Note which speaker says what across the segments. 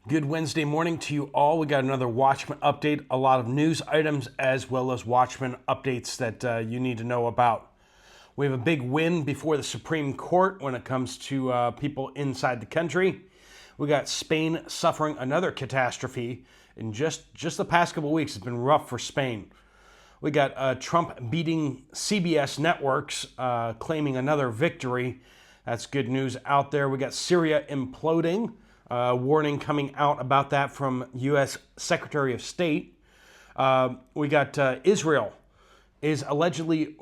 Speaker 1: Good Wednesday morning to you all. We got another Watchmen update, a lot of news items as well as Watchmen updates that you need to know about. We have a big win before the Supreme Court when it comes to people inside the country. We got Spain suffering another catastrophe. In just the past couple of weeks, it's been rough for Spain. We got Trump beating CBS networks, claiming another victory. That's good news out there. We got Syria imploding. Warning coming out about that from U.S. Secretary of State. We got Israel is allegedly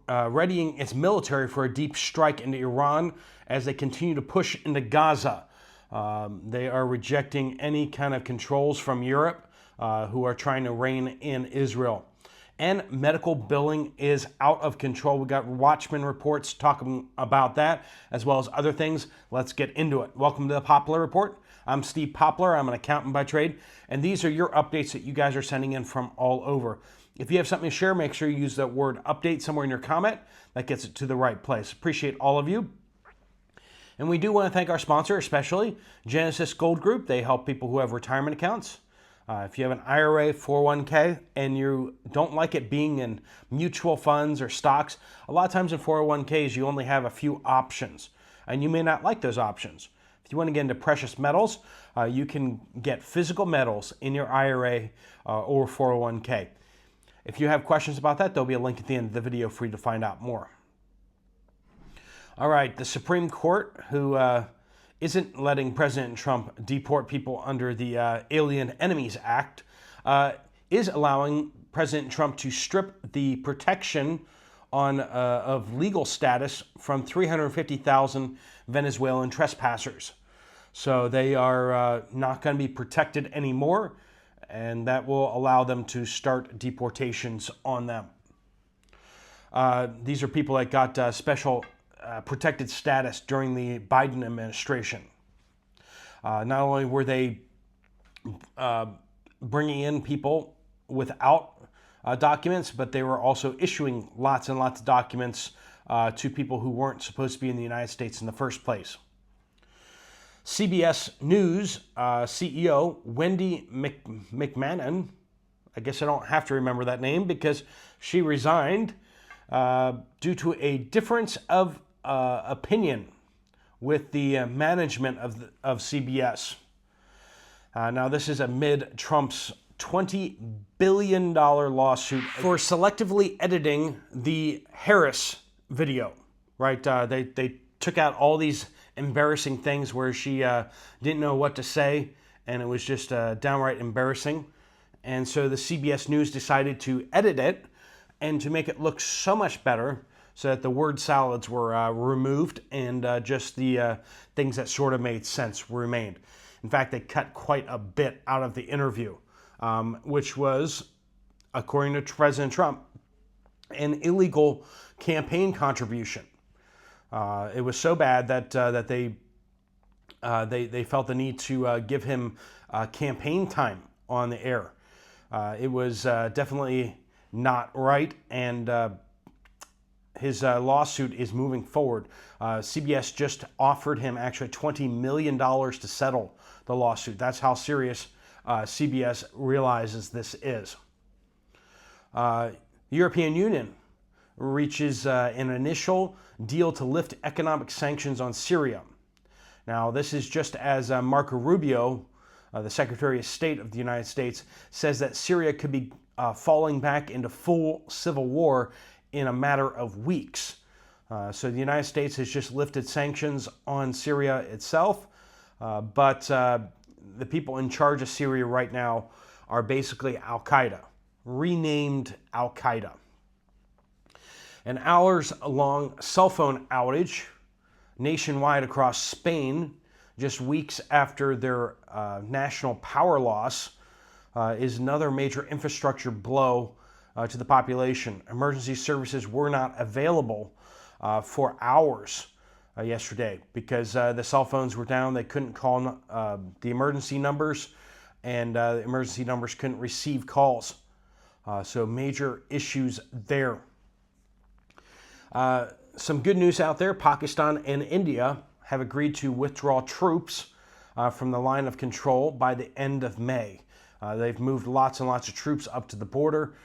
Speaker 1: readying its military for a deep strike into Iran as they continue to push into Gaza. They are rejecting any kind of controls from Europe who are trying to rein in Israel. And medical billing is out of control. We got Watchmen reports talking about that, as well as other things. Let's get into it. Welcome to the Poplar Report. I'm Steve Poplar. I'm an accountant by trade, and these are your updates that you guys are sending in from all over. If you have something to share, make sure you use that word update somewhere in your comment. That gets it to the right place. Appreciate all of you. And we do want to thank our sponsor, especially Genesis Gold Group. They help people who have retirement accounts. If you have an IRA, 401k, and you don't like it being in mutual funds or stocks, a lot of times in 401ks you only have a few options, and you may not like those options. If you want to get into precious metals, you can get physical metals in your IRA or 401k. If you have questions about that, there'll be a link at the end of the video for you to find out more. All right, the Supreme Court, who isn't letting President Trump deport people under the Alien Enemies Act, is allowing President Trump to strip the protection of legal status from 350,000 Venezuelan trespassers. So they are not going to be protected anymore, and that will allow them to start deportations on them. These are people that got special protected status during the Biden administration. Not only were they bringing in people without documents, but they were also issuing lots and lots of documents to people who weren't supposed to be in the United States in the first place. CBS News CEO Wendy McMahon, I guess I don't have to remember that name because she resigned due to a difference of opinion with the management of CBS. Now, this is amid Trump's $20 billion lawsuit for selectively editing the Harris video, right? They took out all these embarrassing things where she didn't know what to say, and it was just downright embarrassing. And so the CBS News decided to edit it and to make it look so much better so that the word salads were removed and just the things that sort of made sense remained. In fact, they cut quite a bit out of the interview, which was, according to President Trump, an illegal campaign contribution. It was so bad that they felt the need to give him campaign time on the air. It was definitely not right, and his lawsuit is moving forward. CBS just offered him actually $20 million to settle the lawsuit. That's how serious CBS realizes this is. The European Union reaches an initial deal to lift economic sanctions on Syria. Now, this is just as Marco Rubio, the Secretary of State of the United States, says that Syria could be falling back into full civil war in a matter of weeks. So the United States has just lifted sanctions on Syria itself, but the people in charge of Syria right now are basically Al-Qaeda, renamed Al-Qaeda. An hours-long cell phone outage nationwide across Spain, just weeks after their national power loss, is another major infrastructure blow to the population. Emergency services were not available for hours yesterday because the cell phones were down. They couldn't call the emergency numbers, and the emergency numbers couldn't receive calls. So major issues there. Some good news out there. Pakistan and India have agreed to withdraw troops from the line of control by the end of May. They've moved lots and lots of troops up to the border.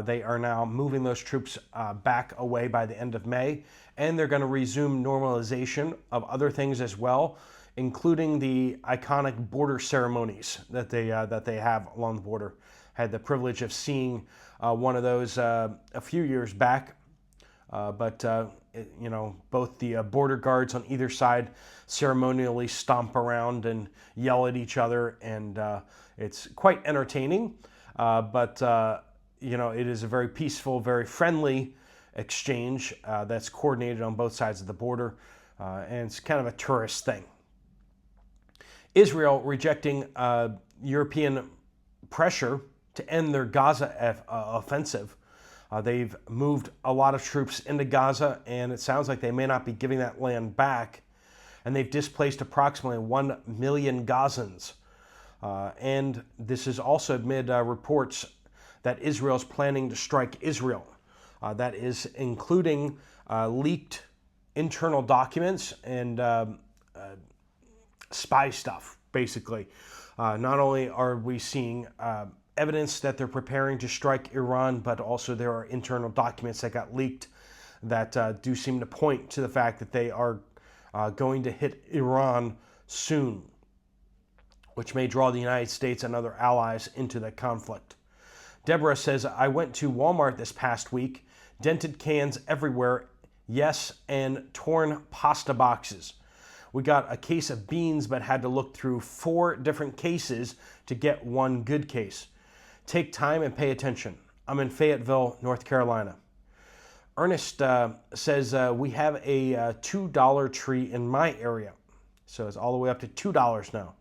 Speaker 1: They are now moving those troops back away by the end of May, and they're going to resume normalization of other things as well, including the iconic border ceremonies that they have along the border. Had the privilege of seeing one of those a few years back, but both the border guards on either side ceremonially stomp around and yell at each other, and it's quite entertaining. But it is a very peaceful, very friendly exchange that's coordinated on both sides of the border, and it's kind of a tourist thing. Israel rejecting European pressure to end their Gaza offensive. They've moved a lot of troops into Gaza, and it sounds like they may not be giving that land back. And they've displaced approximately 1 million Gazans. And this is also amid reports that Israel's planning to strike Israel. That is including leaked internal documents and spy stuff, basically. Not only are we seeing evidence that they're preparing to strike Iran, but also there are internal documents that got leaked that do seem to point to the fact that they are going to hit Iran soon, which may draw the United States and other allies into the conflict. Deborah says, I went to Walmart this past week, dented cans everywhere, yes, and torn pasta boxes. We got a case of beans, but had to look through 4 different cases to get one good case. Take time and pay attention. I'm in Fayetteville, North Carolina. Ernest says, we have a $2 tree in my area. So it's all the way up to $2 now.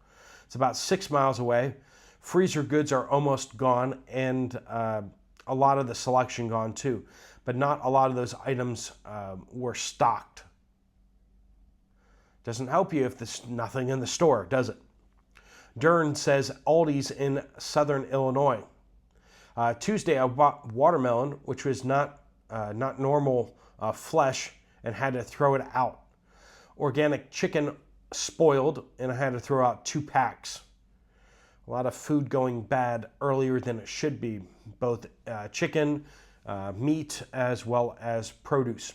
Speaker 1: It's about 6 miles away. Freezer goods are almost gone, and a lot of the selection gone too. But not a lot of those items were stocked. Doesn't help you if there's nothing in the store, does it? Dern says Aldi's in southern Illinois. Tuesday, I bought watermelon, which was not normal flesh, and had to throw it out. Organic chicken spoiled, and I had to throw out 2 packs. A lot of food going bad earlier than it should be, both chicken, meat, as well as produce.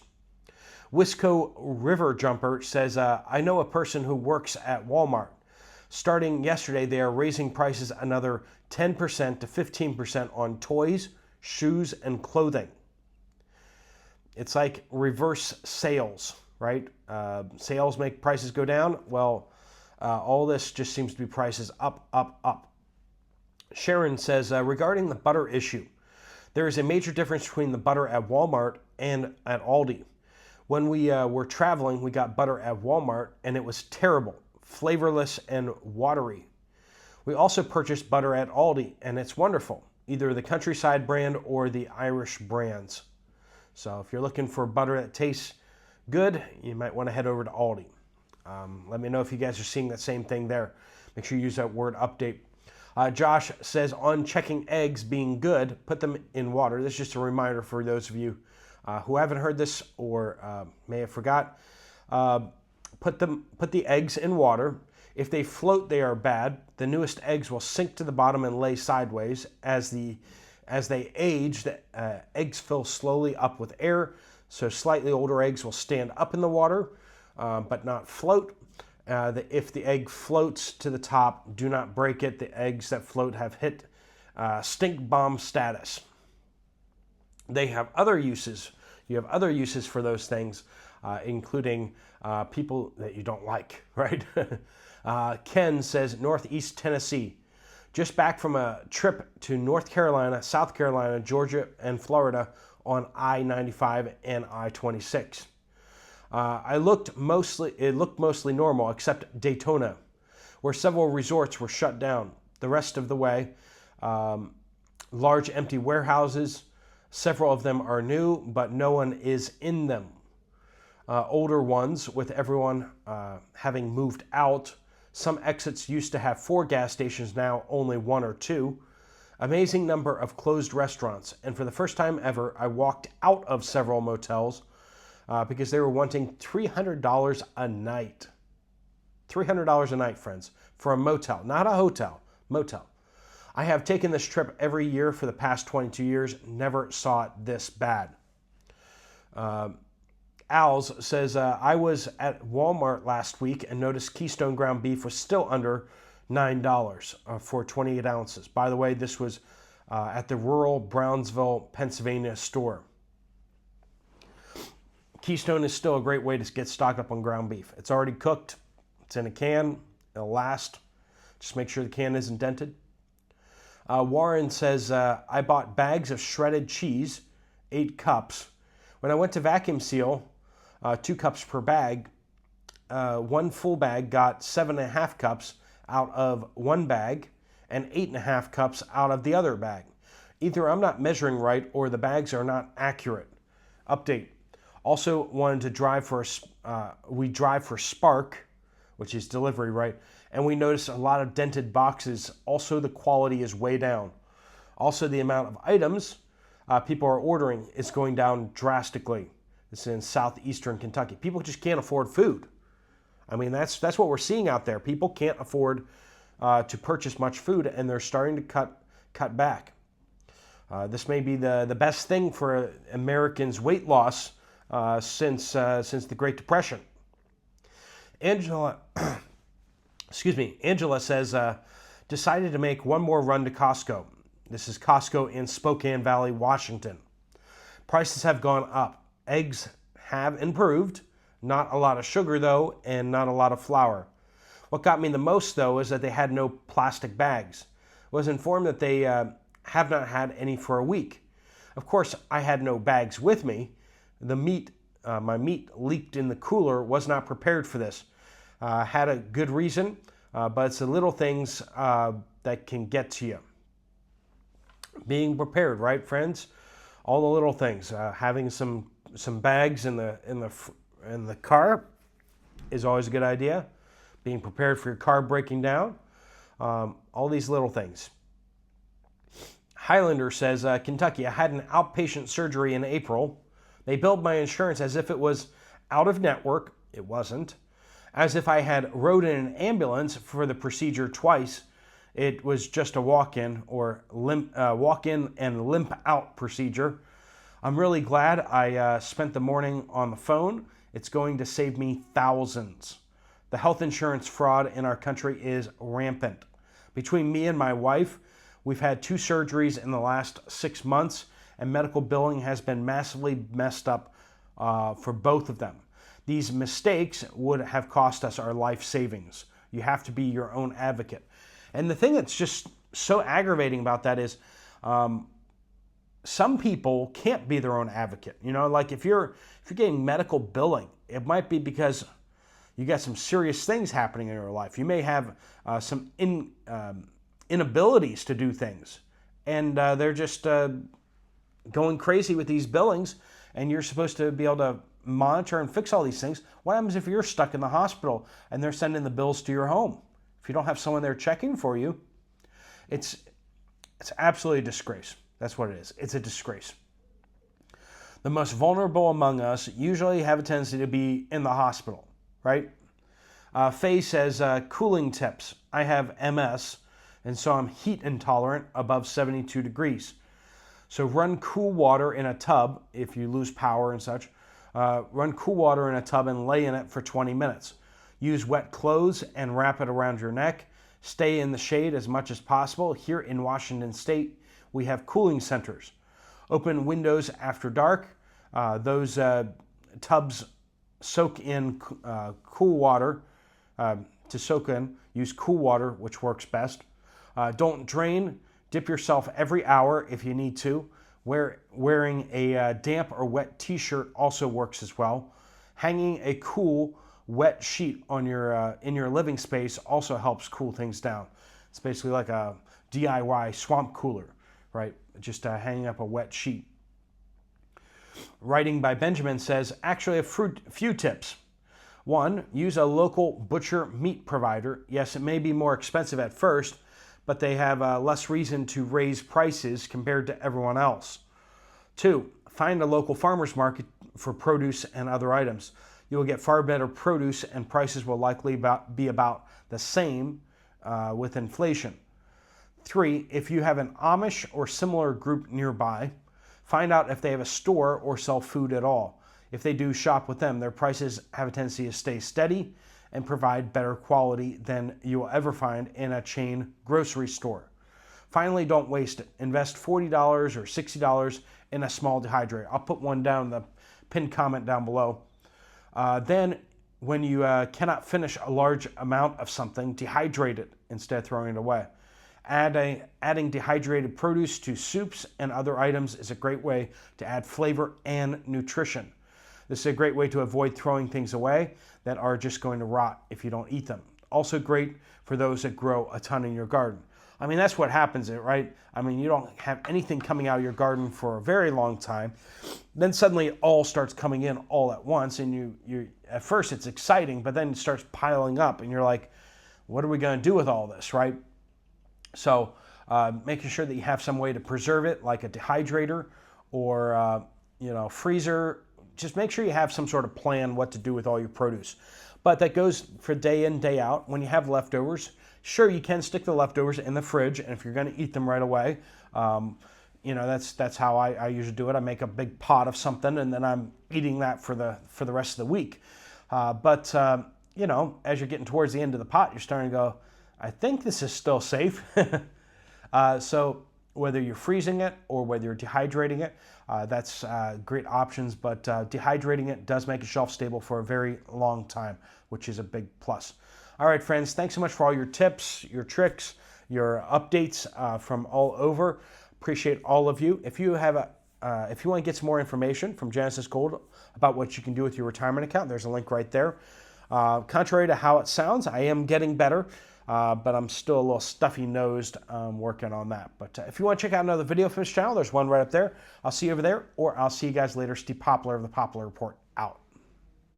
Speaker 1: Wisco River Jumper says, I know a person who works at Walmart. Starting yesterday, they are raising prices another 10% to 15% on toys, shoes, and clothing. It's like reverse sales, right? Sales make prices go down. Well, all this just seems to be prices up, up, up. Sharon says, regarding the butter issue, there is a major difference between the butter at Walmart and at Aldi. When we were traveling, we got butter at Walmart, and it was terrible, flavorless and watery. We also purchased butter at Aldi, and it's wonderful, either the Countryside brand or the Irish brands. So if you're looking for butter that tastes good, you might want to head over to Aldi. Let me know if you guys are seeing that same thing there. Make sure you use that word update. Josh says, on checking eggs being good, put them in water. This is just a reminder for those of you who haven't heard this or may have forgot. Put the eggs in water. If they float, they are bad. The newest eggs will sink to the bottom and lay sideways. As they age, the eggs fill slowly up with air, so slightly older eggs will stand up in the water, but not float. If the egg floats to the top, do not break it. The eggs that float have hit stink bomb status. They have other uses. You have other uses for those things, including people that you don't like, right? Ken says, Northeast Tennessee. Just back from a trip to North Carolina, South Carolina, Georgia, and Florida on I-95 and I-26. It looked mostly normal, except Daytona, where several resorts were shut down. The rest of the way, large empty warehouses. Several of them are new, but no one is in them. Older ones, with everyone having moved out. Some exits used to have 4 gas stations, now only 1 or 2. Amazing number of closed restaurants. And for the first time ever, I walked out of several motels because they were wanting $300 a night. $300 a night, friends, for a motel, not a hotel, motel. I have taken this trip every year for the past 22 years, never saw it this bad. Al's says, I was at Walmart last week and noticed Keystone ground beef was still under $9 for 28 ounces. By the way, this was at the rural Brownsville, Pennsylvania store. Keystone is still a great way to get stocked up on ground beef. It's already cooked. It's in a can. It'll last. Just make sure the can isn't dented. Warren says, I bought bags of shredded cheese, 8 cups. When I went to vacuum seal, 2 cups per bag, one full bag got 7.5 cups out of one bag and 8.5 cups out of the other bag. Either I'm not measuring right or the bags are not accurate. Update. Also wanted to drive for, we drive for Spark, which is delivery, right? And we noticed a lot of dented boxes. Also, the quality is way down. Also, the amount of items people are ordering is going down drastically. This is in southeastern Kentucky. People just can't afford food. I mean, that's what we're seeing out there. People can't afford to purchase much food, and they're starting to cut back. This may be the best thing for Americans' weight loss since the Great Depression. Angela says, decided to make one more run to Costco. This is Costco in Spokane Valley, Washington. Prices have gone up. Eggs have improved. Not a lot of sugar, though, and not a lot of flour. What got me the most, though, is that they had no plastic bags. I was informed that they have not had any for a week. Of course, I had no bags with me. The meat, my meat leaked in the cooler, was not prepared for this. Had a good reason, but it's the little things that can get to you. Being prepared, right, friends? All the little things. Having some bags in the car is always a good idea. Being prepared for your car breaking down. All these little things. Highlander says, Kentucky, I had an outpatient surgery in April. They billed my insurance as if it was out of network. It wasn't. As if I had rode in an ambulance for the procedure twice. It was just a walk-in and limp out procedure. I'm really glad I spent the morning on the phone. It's going to save me thousands. The health insurance fraud in our country is rampant. Between me and my wife, we've had 2 surgeries in the last 6 months, and medical billing has been massively messed up for both of them. These mistakes would have cost us our life savings. You have to be your own advocate. And the thing that's just so aggravating about that is some people can't be their own advocate. You know, like if you're getting medical billing, it might be because you got some serious things happening in your life. You may have some inabilities to do things, and they're just going crazy with these billings, and you're supposed to be able to monitor and fix all these things. What happens if you're stuck in the hospital and they're sending the bills to your home? If you don't have someone there checking for you, it's absolutely a disgrace. That's what it is. It's a disgrace. The most vulnerable among us usually have a tendency to be in the hospital, right? Faye says, cooling tips. I have MS, and so I'm heat intolerant above 72 degrees. So run cool water in a tub if you lose power and such. Run cool water in a tub and lay in it for 20 minutes. Use wet clothes and wrap it around your neck. Stay in the shade as much as possible. Here in Washington State, we have cooling centers. Open windows after dark. Those tubs soak in cool water. To soak in, use cool water, which works best. Don't drain. Dip yourself every hour if you need to. Wearing a damp or wet t-shirt also works as well. Hanging a cool, wet sheet on in your living space also helps cool things down. It's basically like a DIY swamp cooler, right? Just hanging up a wet sheet. Writing by Benjamin says, actually a few tips. 1, use a local butcher meat provider. Yes, it may be more expensive at first, but they have less reason to raise prices compared to everyone else. 2, find a local farmer's market for produce and other items. you will get far better produce and prices will likely be about the same with inflation. 3, if you have an Amish or similar group nearby, find out if they have a store or sell food at all. If they do, shop with them. Their prices have a tendency to stay steady and provide better quality than you will ever find in a chain grocery store. Finally, don't waste it. Invest $40 or $60 in a small dehydrator. I'll put one down in the pinned comment down below. Then, when you cannot finish a large amount of something, dehydrate it instead of throwing it away. Adding dehydrated produce to soups and other items is a great way to add flavor and nutrition. This is a great way to avoid throwing things away that are just going to rot if you don't eat them. Also great for those that grow a ton in your garden. I mean, that's what happens, right? I mean, you don't have anything coming out of your garden for a very long time. Then suddenly it all starts coming in all at once, and you at first it's exciting, but then it starts piling up, and you're like, what are we going to do with all this, right? So making sure that you have some way to preserve it, like a dehydrator or freezer. Just make sure you have some sort of plan what to do with all your produce. But that goes for day in, day out. When you have leftovers, sure, you can stick the leftovers in the fridge, and if you're going to eat them right away, that's how I usually do it. I make a big pot of something, and then I'm eating that for the rest of the week. But as you're getting towards the end of the pot, you're starting to go, I think this is still safe. So whether you're freezing it or whether you're dehydrating it, that's great options. But dehydrating it does make it shelf stable for a very long time, which is a big plus. All right, friends, thanks so much for all your tips, your tricks, your updates from all over. Appreciate all of you. If you have if you want to get some more information from Genesis Gold about what you can do with your retirement account, there's a link right there. Contrary to how it sounds, I am getting better, but I'm still a little stuffy-nosed working on that. But if you want to check out another video from this channel, there's one right up there. I'll see you over there, or I'll see you guys later. Steve Poplar of the Poplar Report, out.